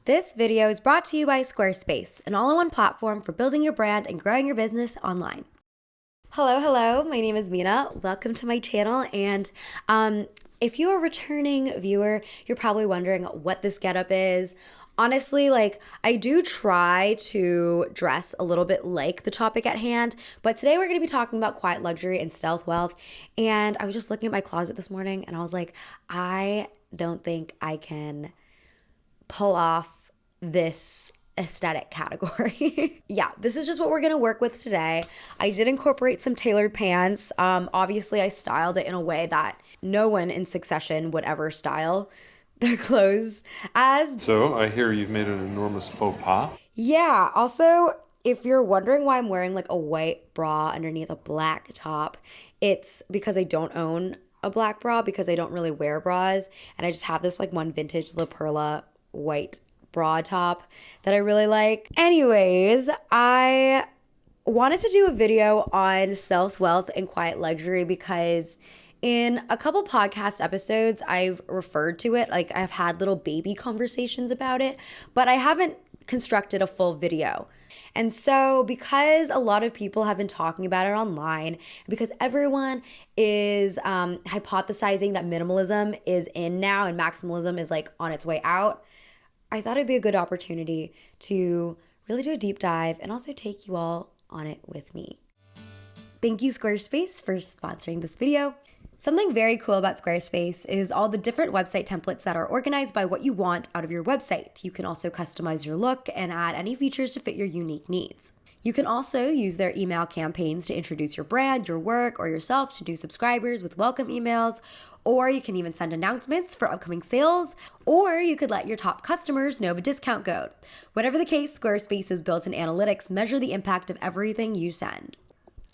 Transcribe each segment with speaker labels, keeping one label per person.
Speaker 1: This video is brought to you by Squarespace, an all-in-one platform for building your brand and growing your business online. Hello, my name is Mina. Welcome to my channel, and if you're a returning viewer, you're probably wondering what this getup is. Honestly, I do try to dress a little bit like the topic at hand, but today we're going to be talking about quiet luxury and stealth wealth. And I was just looking at my closet this morning and I was like, I don't think I can pull off this aesthetic category. Yeah, this is just what we're gonna work with today. I did incorporate some tailored pants. Obviously I styled it in a way that no one in succession would ever style their clothes as.
Speaker 2: So I hear you've made an enormous faux pas.
Speaker 1: Yeah, also, if you're wondering why I'm wearing a white bra underneath a black top, it's because I don't own a black bra because I don't really wear bras, and I just have this one vintage La Perla white bra top that I really like. Anyways, I wanted to do a video on stealth wealth and quiet luxury because in a couple podcast episodes, I've referred to it. I've had little baby conversations about it, but I haven't constructed a full video. And so because a lot of people have been talking about it online, because everyone is hypothesizing that minimalism is in now and maximalism is on its way out, I thought it'd be a good opportunity to really do a deep dive and also take you all on it with me. Thank you, Squarespace, for sponsoring this video. Something very cool about Squarespace is all the different website templates that are organized by what you want out of your website. You can also customize your look and add any features to fit your unique needs. You can also use their email campaigns to introduce your brand, your work, or yourself to new subscribers with welcome emails, or you can even send announcements for upcoming sales, or you could let your top customers know of a discount code. Whatever the case, Squarespace's built-in analytics measure the impact of everything you send.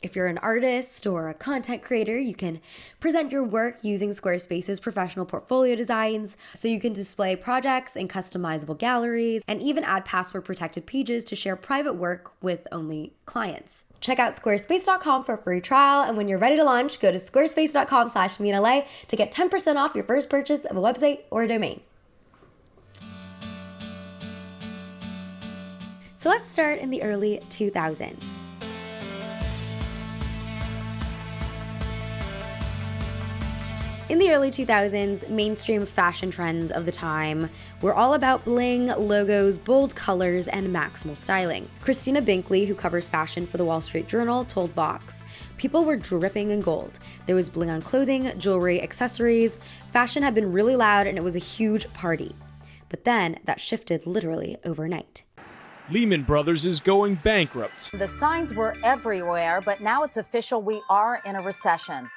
Speaker 1: If you're an artist or a content creator, you can present your work using Squarespace's professional portfolio designs, so you can display projects in customizable galleries and even add password-protected pages to share private work with only clients. Check out squarespace.com for a free trial, and when you're ready to launch, go to squarespace.com/MinaLe to get 10% off your first purchase of a website or a domain. So let's start in the early 2000s. In the early 2000s, mainstream fashion trends of the time were all about bling, logos, bold colors, and maximal styling. Christina Binkley, who covers fashion for the Wall Street Journal, told Vox, "People were dripping in gold. There was bling on clothing, jewelry, accessories. Fashion had been really loud and it was a huge party." But then that shifted literally overnight.
Speaker 3: Lehman Brothers is going bankrupt.
Speaker 4: The signs were everywhere, but now it's official, we are in a recession.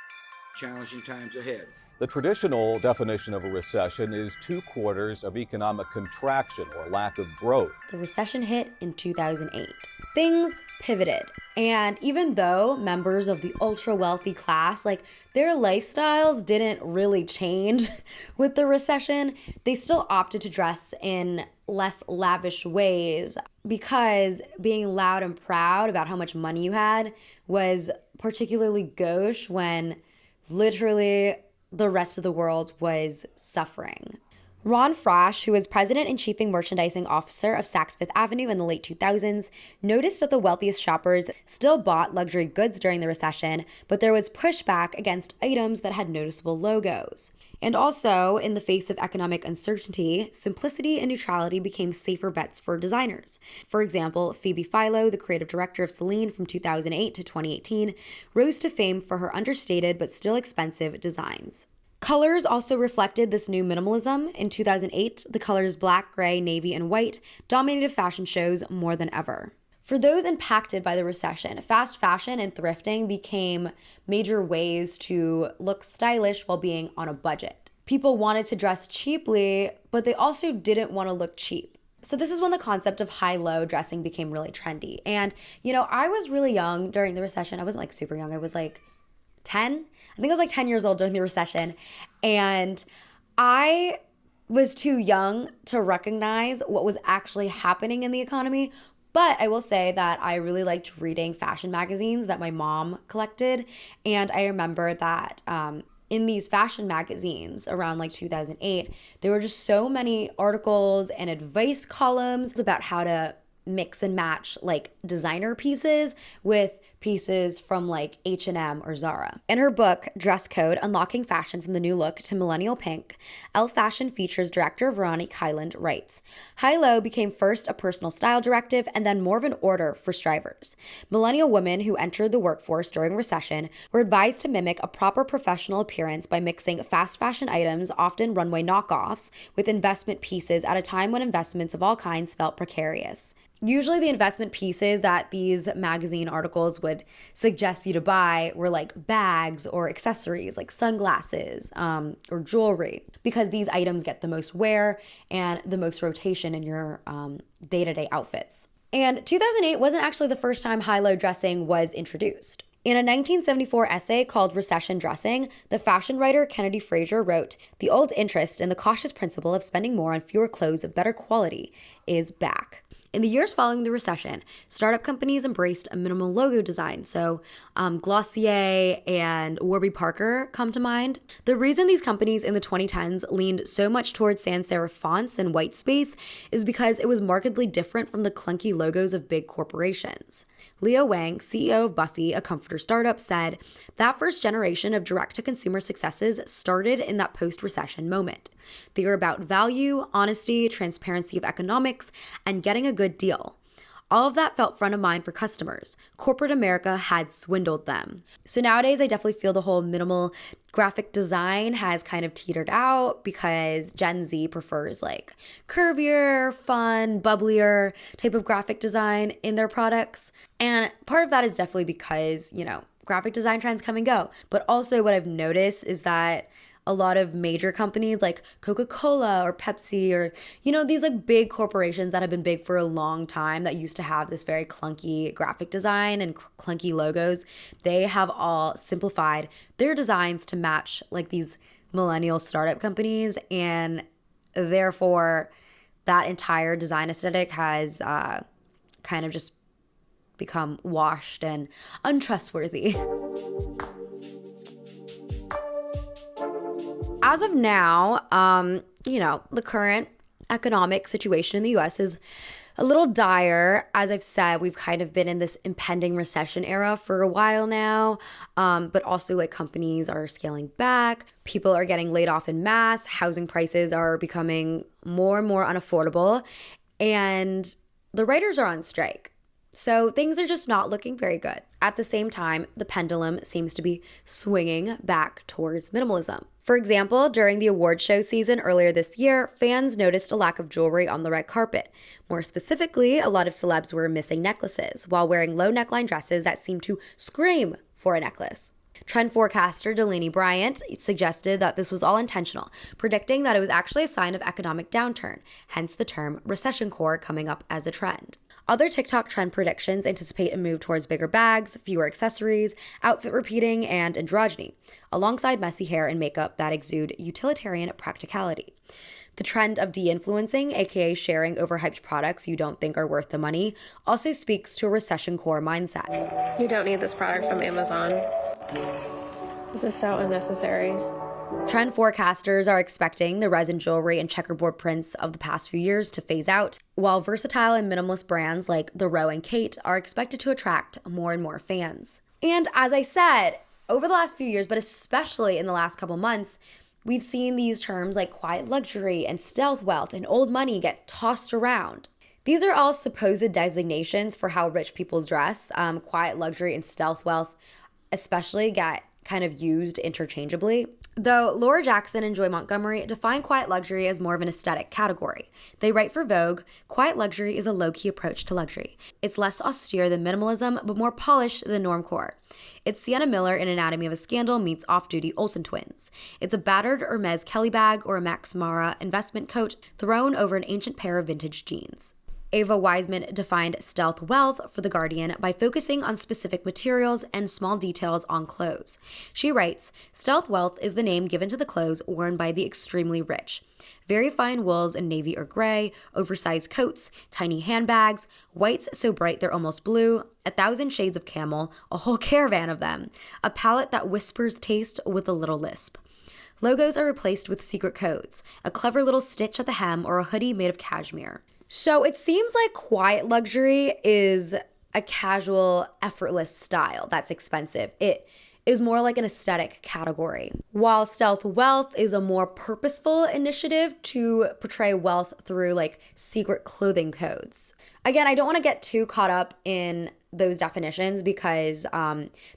Speaker 5: Challenging times ahead.
Speaker 6: The traditional definition of a recession is 2 quarters of economic contraction or lack of growth.
Speaker 1: The recession hit in 2008. Things pivoted. And even though members of the ultra wealthy class, their lifestyles didn't really change with the recession, they still opted to dress in less lavish ways because being loud and proud about how much money you had was particularly gauche when literally the rest of the world was suffering. Ron Frasch, who was president and chief merchandising officer of Saks Fifth Avenue in the late 2000s, noticed that the wealthiest shoppers still bought luxury goods during the recession, but there was pushback against items that had noticeable logos. And also, in the face of economic uncertainty, simplicity and neutrality became safer bets for designers. For example, Phoebe Philo, the creative director of Celine from 2008 to 2018, rose to fame for her understated but still expensive designs. Colors also reflected this new minimalism. In 2008, the colors black, gray, navy, and white dominated fashion shows more than ever. For those impacted by the recession, fast fashion and thrifting became major ways to look stylish while being on a budget. People wanted to dress cheaply, but they also didn't want to look cheap. So this is when the concept of high-low dressing became really trendy. And, I was really young during the recession. I wasn't super young. I was 10. I think I was 10 years old during the recession. And I was too young to recognize what was actually happening in the economy. But I will say that I really liked reading fashion magazines that my mom collected. And I remember that in these fashion magazines around like 2008, there were just so many articles and advice columns about how to mix and match like designer pieces with pieces from like H&M or Zara. In her book, Dress Code, Unlocking Fashion from the New Look to Millennial Pink, Elle Fashion Features director Veronique Hyland writes, High-Low became first a personal style directive and then more of an order for strivers. Millennial women who entered the workforce during recession were advised to mimic a proper professional appearance by mixing fast fashion items, often runway knockoffs, with investment pieces at a time when investments of all kinds felt precarious. Usually the investment pieces that these magazine articles would suggest you to buy were like bags or accessories like sunglasses or jewelry, because these items get the most wear and the most rotation in your day-to-day outfits. And 2008 wasn't actually the first time high-low dressing was introduced. In a 1974 essay called Recession Dressing, the fashion writer Kennedy Frazier wrote, "The old interest in the cautious principle of spending more on fewer clothes of better quality is back." In the years following the recession, startup companies embraced a minimal logo design. So Glossier and Warby Parker come to mind. The reason these companies in the 2010s leaned so much towards sans serif fonts and white space is because it was markedly different from the clunky logos of big corporations. Leo Wang, CEO of Buffy, a comforter startup, said, "That first generation of direct-to-consumer successes started in that post-recession moment. They were about value, honesty, transparency of economics, and getting a good deal. All of that felt front of mind for customers. Corporate America had swindled them." So nowadays, I definitely feel the whole minimal graphic design has kind of teetered out because Gen Z prefers like curvier, fun, bubblier type of graphic design in their products. And part of that is definitely because, graphic design trends come and go. But also what I've noticed is that a lot of major companies like Coca-Cola or Pepsi or, these like big corporations that have been big for a long time that used to have this very clunky graphic design and clunky logos, they have all simplified their designs to match like these millennial startup companies. And therefore, that entire design aesthetic has kind of just become washed and untrustworthy. As of now, the current economic situation in the U.S. is a little dire. As I've said, we've kind of been in this impending recession era for a while now, but also like companies are scaling back. People are getting laid off in mass. Housing prices are becoming more and more unaffordable, and the writers are on strike. So things are just not looking very good. At the same time, the pendulum seems to be swinging back towards minimalism. For example, during the award show season earlier this year, fans noticed a lack of jewelry on the red carpet. More specifically, a lot of celebs were missing necklaces while wearing low neckline dresses that seemed to scream for a necklace. Trend forecaster Delaney Bryant suggested that this was all intentional, predicting that it was actually a sign of economic downturn, hence the term recession core coming up as a trend. Other TikTok trend predictions anticipate a move towards bigger bags, fewer accessories, outfit repeating, and androgyny, alongside messy hair and makeup that exude utilitarian practicality. The trend of de-influencing, aka sharing overhyped products you don't think are worth the money, also speaks to a recession core mindset.
Speaker 7: You don't need this product from Amazon. This is so unnecessary.
Speaker 1: Trend forecasters are expecting the resin jewelry and checkerboard prints of the past few years to phase out, while versatile and minimalist brands like The Row and Kate are expected to attract more and more fans. And as I said, over the last few years, but especially in the last couple months, we've seen these terms like quiet luxury and stealth wealth and old money get tossed around. These are all supposed designations for how rich people dress. Quiet luxury and stealth wealth especially get kind of used interchangeably. Though Laura Jackson and Joy Montgomery define quiet luxury as more of an aesthetic category. They write for Vogue, quiet luxury is a low-key approach to luxury. It's less austere than minimalism, but more polished than normcore. It's Sienna Miller in Anatomy of a Scandal meets off-duty Olsen twins. It's a battered Hermes Kelly bag or a Max Mara investment coat thrown over an ancient pair of vintage jeans. Ava Wiseman defined stealth wealth for The Guardian by focusing on specific materials and small details on clothes. She writes, "Stealth wealth is the name given to the clothes worn by the extremely rich. Very fine wools in navy or gray, oversized coats, tiny handbags, whites so bright they're almost blue, 1,000 shades of camel, a whole caravan of them, a palette that whispers taste with a little lisp. Logos are replaced with secret codes, a clever little stitch at the hem, or a hoodie made of cashmere. So it seems like quiet luxury is a casual, effortless style that's expensive. It is more like an aesthetic category, while stealth wealth is a more purposeful initiative to portray wealth through like secret clothing codes. Again, I don't want to get too caught up in those definitions because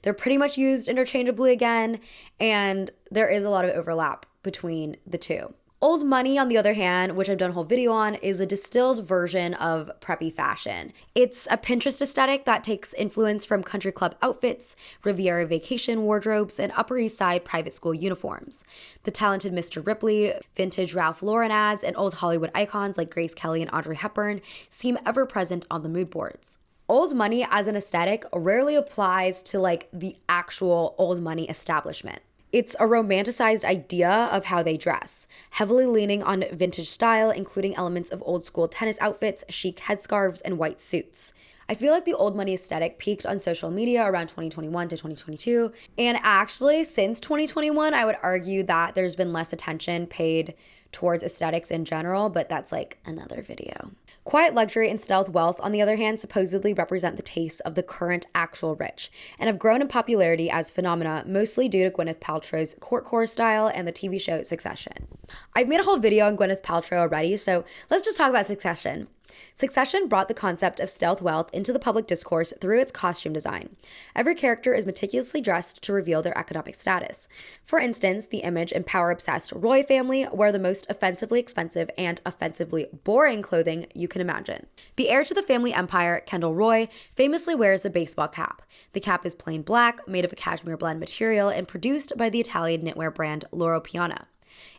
Speaker 1: they're pretty much used interchangeably again, and there is a lot of overlap between the two. Old money, on the other hand, which I've done a whole video on, is a distilled version of preppy fashion. It's a Pinterest aesthetic that takes influence from country club outfits, Riviera vacation wardrobes, and Upper East Side private school uniforms. The talented Mr. Ripley, vintage Ralph Lauren ads, and old Hollywood icons like Grace Kelly and Audrey Hepburn seem ever present on the mood boards. Old money as an aesthetic rarely applies to like the actual old money establishment. It's a romanticized idea of how they dress, heavily leaning on vintage style, including elements of old school tennis outfits, chic headscarves, and white suits. I feel like the old money aesthetic peaked on social media around 2021 to 2022. And actually, since 2021, I would argue that there's been less attention paid towards aesthetics in general, but that's like another video. Quiet luxury and stealth wealth, on the other hand, supposedly represent the tastes of the current actual rich and have grown in popularity as phenomena, mostly due to Gwyneth Paltrow's courtcore style and the TV show Succession. I've made a whole video on Gwyneth Paltrow already, so let's just talk about Succession. Succession brought the concept of stealth wealth into the public discourse through its costume design. Every character is meticulously dressed to reveal their economic status. For instance, the image and power-obsessed Roy family wear the most offensively expensive and offensively boring clothing you can imagine. The heir to the family empire, Kendall Roy, famously wears a baseball cap. The cap is plain black, made of a cashmere blend material, and produced by the Italian knitwear brand Loro Piana.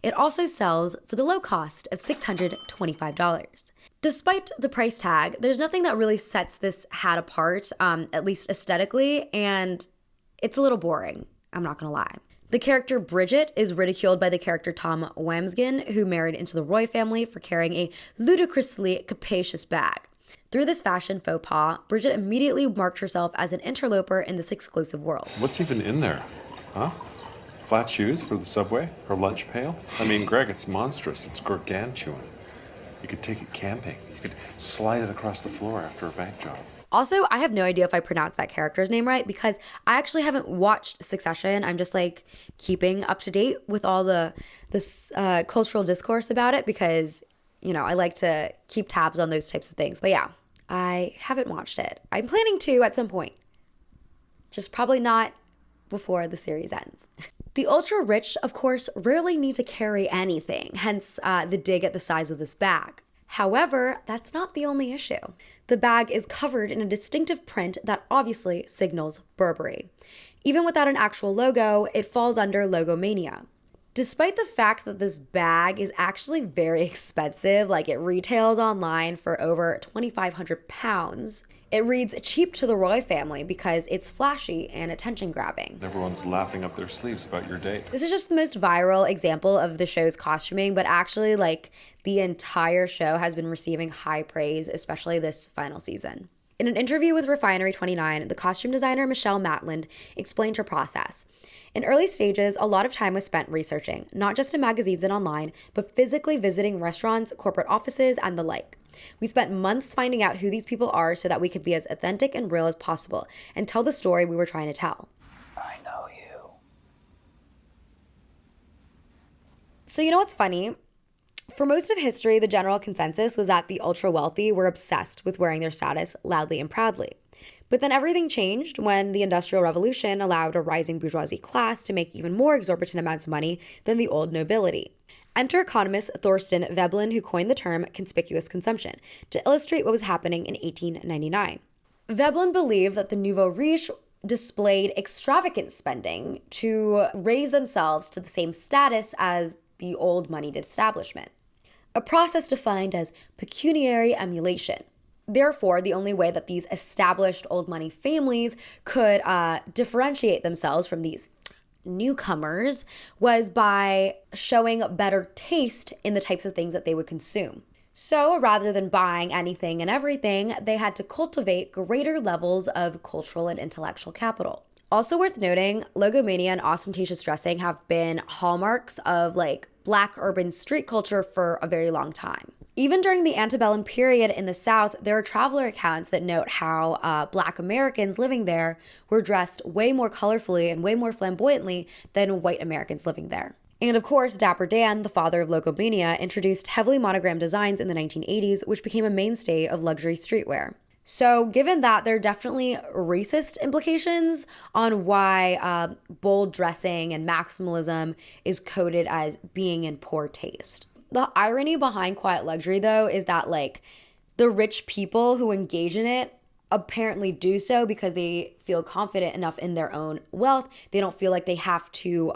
Speaker 1: It also sells for the low cost of $625. Despite the price tag, there's nothing that really sets this hat apart, at least aesthetically, and it's a little boring, I'm not gonna lie. The character Bridget is ridiculed by the character Tom Wamsgin, who married into the Roy family for carrying a ludicrously capacious bag. Through this fashion faux pas, Bridget immediately marked herself as an interloper in this exclusive world.
Speaker 2: What's even in there? Huh? Flat shoes for the subway? Her lunch pail? I mean, Greg, it's monstrous. It's gargantuan. You could take it camping. You could slide it across the floor after a bank job.
Speaker 1: Also, I have no idea if I pronounced that character's name right because I actually haven't watched Succession. I'm just like keeping up to date with all this cultural discourse about it because, you know, I like to keep tabs on those types of things. But yeah, I haven't watched it. I'm planning to at some point. Just probably not before the series ends. The ultra-rich, of course, rarely need to carry anything, hence the dig at the size of this bag. However, that's not the only issue. The bag is covered in a distinctive print that obviously signals Burberry. Even without an actual logo, it falls under logomania. Despite the fact that this bag is actually very expensive, like it retails online for over £2,500, it reads cheap to the Roy family because it's flashy and attention-grabbing.
Speaker 2: Everyone's laughing up their sleeves about your date.
Speaker 1: This is just the most viral example of the show's costuming, but actually, like, the entire show has been receiving high praise, especially this final season. In an interview with Refinery29, the costume designer Michelle Matland explained her process. In early stages, a lot of time was spent researching, not just in magazines and online, but physically visiting restaurants, corporate offices, and the like. We spent months finding out who these people are so that we could be as authentic and real as possible and tell the story we were trying to tell.
Speaker 5: I know you.
Speaker 1: So you know what's funny? For most of history, the general consensus was that the ultra-wealthy were obsessed with wearing their status loudly and proudly. But then everything changed when the Industrial Revolution allowed a rising bourgeoisie class to make even more exorbitant amounts of money than the old nobility. Enter economist Thorsten Veblen, who coined the term conspicuous consumption to illustrate what was happening in 1899. Veblen believed that the nouveau riche displayed extravagant spending to raise themselves to the same status as the old moneyed establishment, a process defined as pecuniary emulation. Therefore, the only way that these established old money families could differentiate themselves from these newcomers was by showing better taste in the types of things that they would consume. So rather than buying anything and everything, they had to cultivate greater levels of cultural and intellectual capital. Also worth noting, logomania and ostentatious dressing have been hallmarks of like Black urban street culture for a very long time. Even during the antebellum period in the South, there are traveler accounts that note how Black Americans living there were dressed way more colorfully and way more flamboyantly than white Americans living there. And of course, Dapper Dan, the father of logomania, introduced heavily monogrammed designs in the 1980s, which became a mainstay of luxury streetwear. So given that, there are definitely racist implications on why bold dressing and maximalism is coded as being in poor taste. The irony behind quiet luxury, though, is that like the rich people who engage in it apparently do so because they feel confident enough in their own wealth. They don't feel like they have to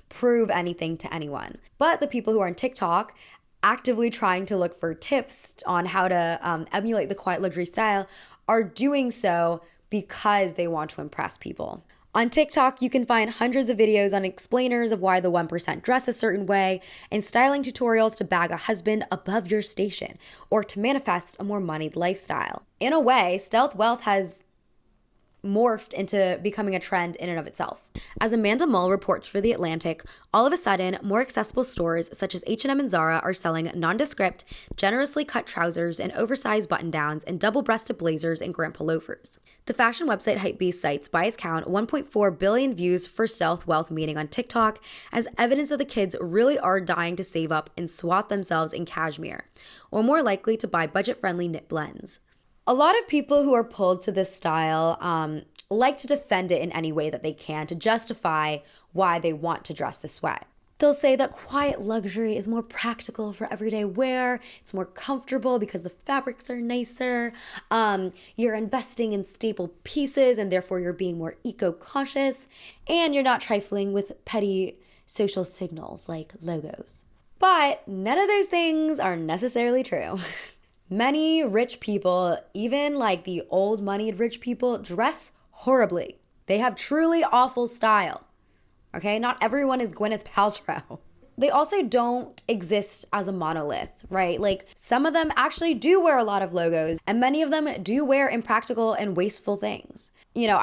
Speaker 1: prove anything to anyone. But the people who are on TikTok actively trying to look for tips on how to emulate the quiet luxury style are doing so because they want to impress people. On TikTok, you can find hundreds of videos on explainers of why the 1% dress a certain way and styling tutorials to bag a husband above your station or to manifest a more moneyed lifestyle. In a way, stealth wealth has morphed into becoming a trend in and of itself. As Amanda Mull reports for The Atlantic, all of a sudden, more accessible stores such as H&M and Zara are selling nondescript, generously cut trousers and oversized button-downs and double-breasted blazers and grandpa loafers. The fashion website Hypebeast cites, by its count, 1.4 billion views for stealth wealth meeting on TikTok as evidence that the kids really are dying to save up and swathe themselves in cashmere, or more likely to buy budget-friendly knit blends. A lot of people who are pulled to this style like to defend it in any way that they can to justify why they want to dress this way. They'll say that quiet luxury is more practical for everyday wear, it's more comfortable because the fabrics are nicer, you're investing in staple pieces and therefore you're being more eco-conscious, and you're not trifling with petty social signals like logos. But none of those things are necessarily true. Many rich people, even like the old moneyed rich people, dress horribly. They have truly awful style. Okay, not everyone is Gwyneth Paltrow. They also don't exist as a monolith, right? Like some of them actually do wear a lot of logos and many of them do wear impractical and wasteful things. You know,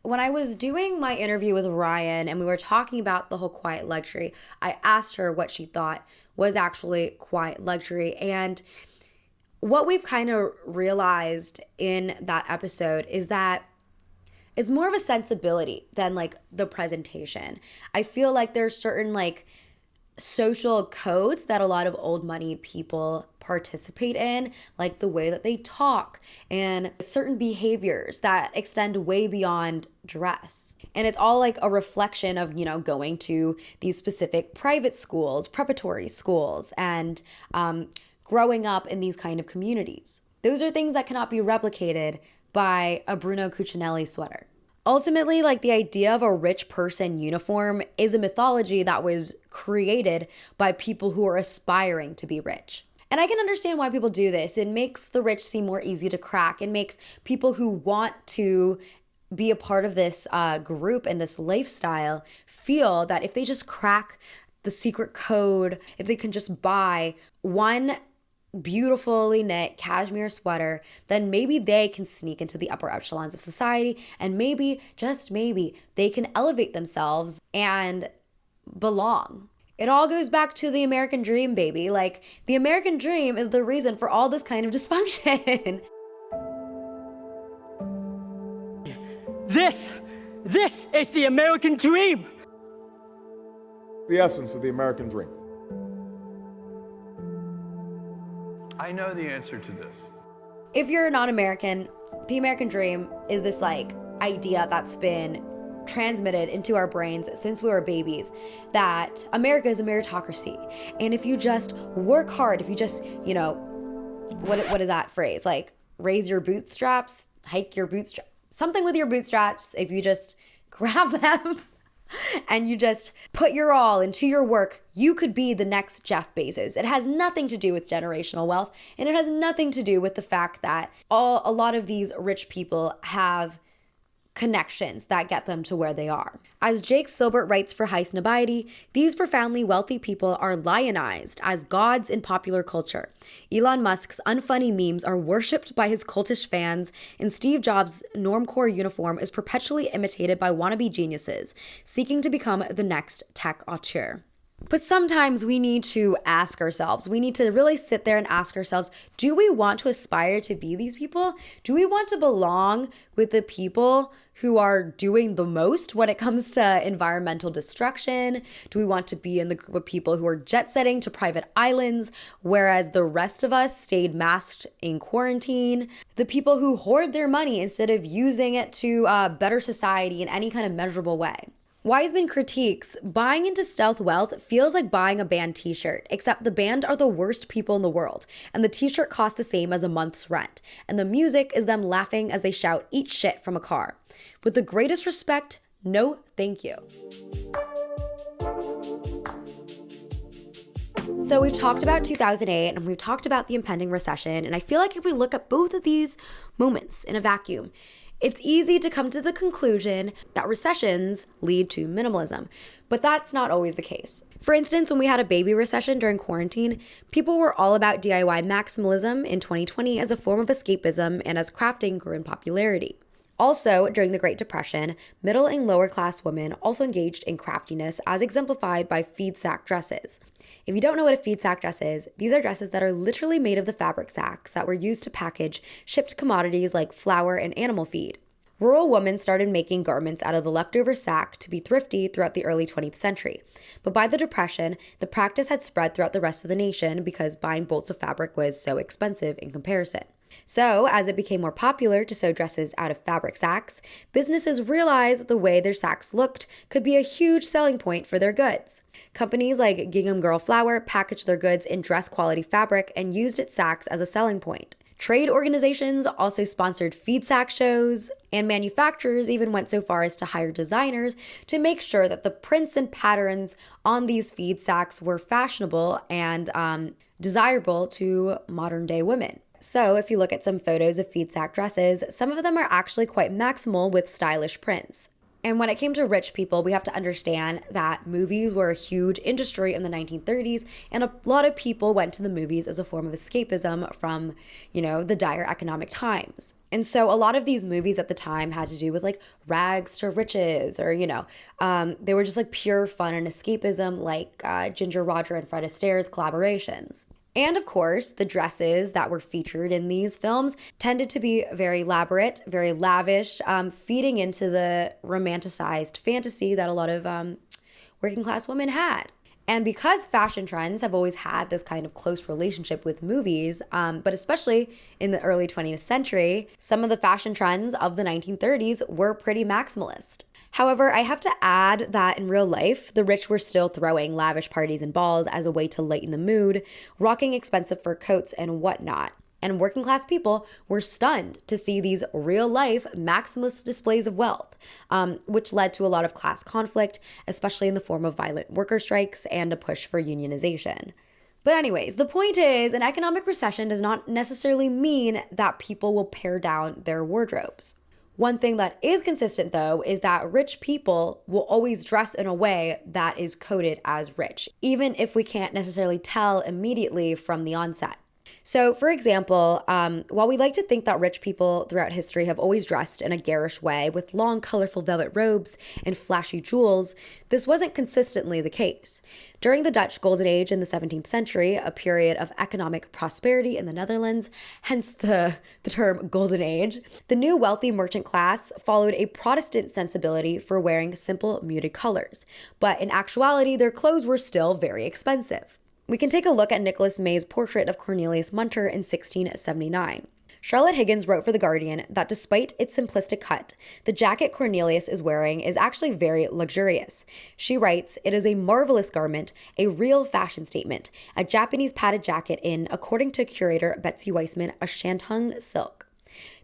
Speaker 1: when I was doing my interview with Ryan and we were talking about the whole quiet luxury, I asked her what she thought was actually quiet luxury. And what we've kind of realized in that episode is that it's more of a sensibility than like the presentation. I feel like there's certain like social codes that a lot of old money people participate in, like the way that they talk and certain behaviors that extend way beyond dress. And it's all like a reflection of, you know, going to these specific private schools, preparatory schools, and growing up in these kind of communities. Those are things that cannot be replicated by a Bruno Cucinelli sweater. Ultimately, like the idea of a rich person uniform is a mythology that was created by people who are aspiring to be rich. And I can understand why people do this. It makes the rich seem more easy to crack. It makes people who want to be a part of this group and this lifestyle feel that if they just crack the secret code, if they can just buy one beautifully knit cashmere sweater, then maybe they can sneak into the upper echelons of society and maybe, just maybe, they can elevate themselves and belong. It all goes back to the American dream, baby. Like, the American dream is the reason for all this kind of dysfunction.
Speaker 8: This is the American dream.
Speaker 9: The essence of the American dream.
Speaker 10: I know the answer to this.
Speaker 1: If you're not American, the American dream is this like idea that's been transmitted into our brains since we were babies, that America is a meritocracy. And if you just work hard, if you just, you know, what is that phrase? Like raise your bootstraps, hike your bootstraps, something with your bootstraps. If you just grab them and you just put your all into your work, you could be the next Jeff Bezos. It has nothing to do with generational wealth, and it has nothing to do with the fact that a lot of these rich people have connections that get them to where they are. As Jake Silbert writes for High Snobiety, these profoundly wealthy people are lionized as gods in popular culture. Elon Musk's unfunny memes are worshipped by his cultish fans, and Steve Jobs' normcore uniform is perpetually imitated by wannabe geniuses seeking to become the next tech auteur. But sometimes we need to ask ourselves, we need to really sit there and ask ourselves, do we want to aspire to be these people? Do we want to belong with the people who are doing the most when it comes to environmental destruction? Do we want to be in the group of people who are jet setting to private islands, whereas the rest of us stayed masked in quarantine? The people who hoard their money instead of using it to better society in any kind of measurable way. Wiseman critiques, buying into stealth wealth feels like buying a band t-shirt, except the band are the worst people in the world, and the t-shirt costs the same as a month's rent, and the music is them laughing as they shout "eat shit" from a car. With the greatest respect, no thank you. So we've talked about 2008 and we've talked about the impending recession, and I feel like if we look at both of these moments in a vacuum, it's easy to come to the conclusion that recessions lead to minimalism, but that's not always the case. For instance, when we had a baby recession during quarantine, people were all about DIY maximalism in 2020 as a form of escapism and as crafting grew in popularity. Also, during the Great Depression, middle and lower class women also engaged in craftiness as exemplified by feed sack dresses. If you don't know what a feed sack dress is, these are dresses that are literally made of the fabric sacks that were used to package shipped commodities like flour and animal feed. Rural women started making garments out of the leftover sack to be thrifty throughout the early 20th century. But by the Depression, the practice had spread throughout the rest of the nation because buying bolts of fabric was so expensive in comparison. So, as it became more popular to sew dresses out of fabric sacks, businesses realized the way their sacks looked could be a huge selling point for their goods. Companies like Gingham Girl Flour packaged their goods in dress quality fabric and used its sacks as a selling point. Trade organizations also sponsored feed sack shows, and manufacturers even went so far as to hire designers to make sure that the prints and patterns on these feed sacks were fashionable and desirable to modern day women. So if you look at some photos of feed sack dresses, some of them are actually quite maximal with stylish prints. And when it came to rich people, we have to understand that movies were a huge industry in the 1930s, and a lot of people went to the movies as a form of escapism from, the dire economic times. And so a lot of these movies at the time had to do with like rags to riches, or, they were just like pure fun and escapism, like Ginger Roger and Fred Astaire's collaborations. And of course, the dresses that were featured in these films tended to be very elaborate, very lavish, feeding into the romanticized fantasy that a lot of working class women had. And because fashion trends have always had this kind of close relationship with movies, but especially in the early 20th century, some of the fashion trends of the 1930s were pretty maximalist. However, I have to add that in real life, the rich were still throwing lavish parties and balls as a way to lighten the mood, rocking expensive fur coats and whatnot. And working class people were stunned to see these real life maximalist displays of wealth, which led to a lot of class conflict, especially in the form of violent worker strikes and a push for unionization. But anyways, the point is, an economic recession does not necessarily mean that people will pare down their wardrobes. One thing that is consistent, though, is that rich people will always dress in a way that is coded as rich, even if we can't necessarily tell immediately from the onset. So, for example, while we like to think that rich people throughout history have always dressed in a garish way with long, colorful velvet robes and flashy jewels, this wasn't consistently the case. During the Dutch Golden Age in the 17th century, a period of economic prosperity in the Netherlands, hence the term Golden Age, the new wealthy merchant class followed a Protestant sensibility for wearing simple, muted colors. But in actuality, their clothes were still very expensive. We can take a look at Nicholas May's portrait of Cornelius Munter in 1679. Charlotte Higgins wrote for The Guardian that despite its simplistic cut, the jacket Cornelius is wearing is actually very luxurious. She writes, "It is a marvelous garment, a real fashion statement, a Japanese padded jacket in, according to curator Betsy Weissman, a Shantung silk."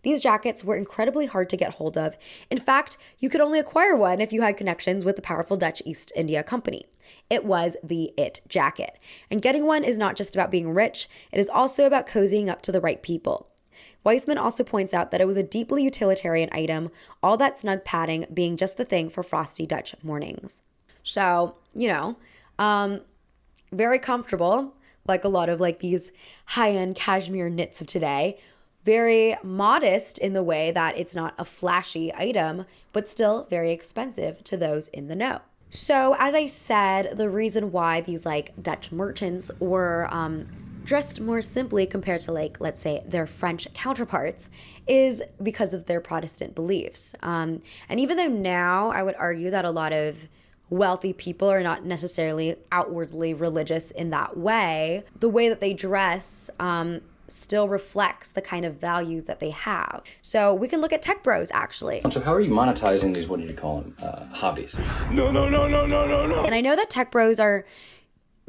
Speaker 1: These jackets were incredibly hard to get hold of. In fact, you could only acquire one if you had connections with the powerful Dutch East India Company. It was the it jacket. And getting one is not just about being rich, it is also about cozying up to the right people. Weissman also points out that it was a deeply utilitarian item, all that snug padding being just the thing for frosty Dutch mornings. So, very comfortable, like a lot of like these high-end cashmere knits of today. Very modest in the way that it's not a flashy item, but still very expensive to those in the know. So as I said, the reason why these like Dutch merchants were dressed more simply compared to like, let's say, their French counterparts is because of their Protestant beliefs. And even though now I would argue that a lot of wealthy people are not necessarily outwardly religious in that way, the way that they dress still reflects the kind of values that they have. So we can look at tech bros, actually.
Speaker 11: So how are you monetizing these, what did you call them, hobbies?
Speaker 2: No.
Speaker 1: And I know that tech bros are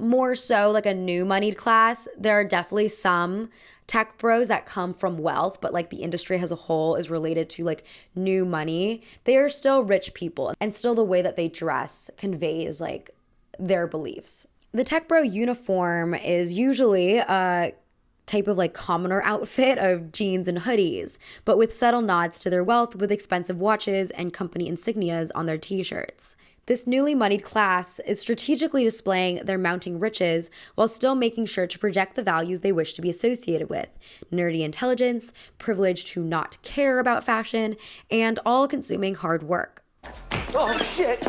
Speaker 1: more so like a new moneyed class. There are definitely some tech bros that come from wealth, but like the industry as a whole is related to like new money. They are still rich people, and still the way that they dress conveys like their beliefs. The tech bro uniform is usually a type of like commoner outfit of jeans and hoodies, but with subtle nods to their wealth with expensive watches and company insignias on their t-shirts. This newly moneyed class is strategically displaying their mounting riches while still making sure to project the values they wish to be associated with: nerdy intelligence, privilege to not care about fashion, and all-consuming hard work.
Speaker 8: Oh, shit!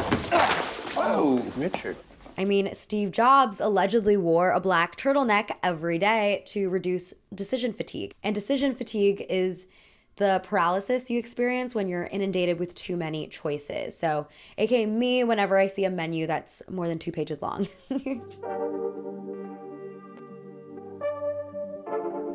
Speaker 11: Oh, Richard.
Speaker 1: I mean, Steve Jobs allegedly wore a black turtleneck every day to reduce decision fatigue. And decision fatigue is the paralysis you experience when you're inundated with too many choices. So, aka me whenever I see a menu that's more than 2 pages long.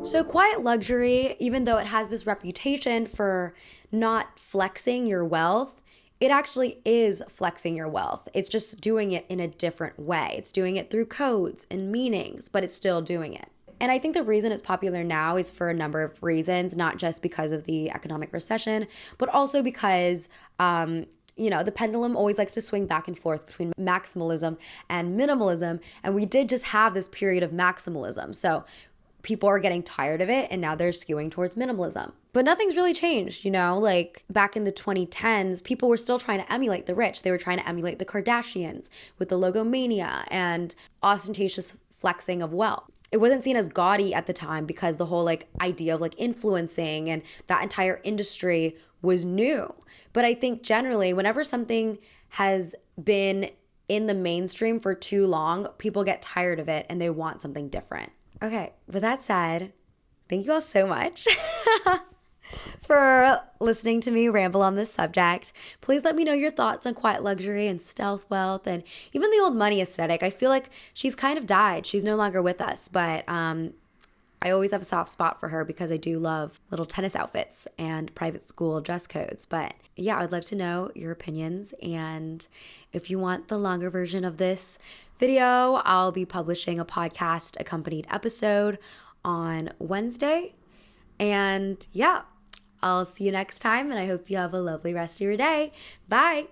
Speaker 1: So quiet luxury, even though it has this reputation for not flexing your wealth, it actually is flexing your wealth. It's just doing it in a different way. It's doing it through codes and meanings, but it's still doing it. And I think the reason it's popular now is for a number of reasons, not just because of the economic recession, but also because, the pendulum always likes to swing back and forth between maximalism and minimalism. And we did just have this period of maximalism. So people are getting tired of it, and now they're skewing towards minimalism. But nothing's really changed, like back in the 2010s, people were still trying to emulate the rich. They were trying to emulate the Kardashians with the logomania and ostentatious flexing of wealth. It wasn't seen as gaudy at the time because the whole idea of influencing and that entire industry was new. But I think generally, whenever something has been in the mainstream for too long, people get tired of it and they want something different. Okay, with that said, thank you all so much for listening to me ramble on this subject. Please let me know your thoughts on quiet luxury and stealth wealth and even the old money aesthetic. I feel like she's kind of died. She's no longer with us, but I always have a soft spot for her because I do love little tennis outfits and private school dress codes. But yeah, I'd love to know your opinions. And if you want the longer version of this video, I'll be publishing a podcast accompanied episode on Wednesday. And yeah, I'll see you next time, and I hope you have a lovely rest of your day. Bye.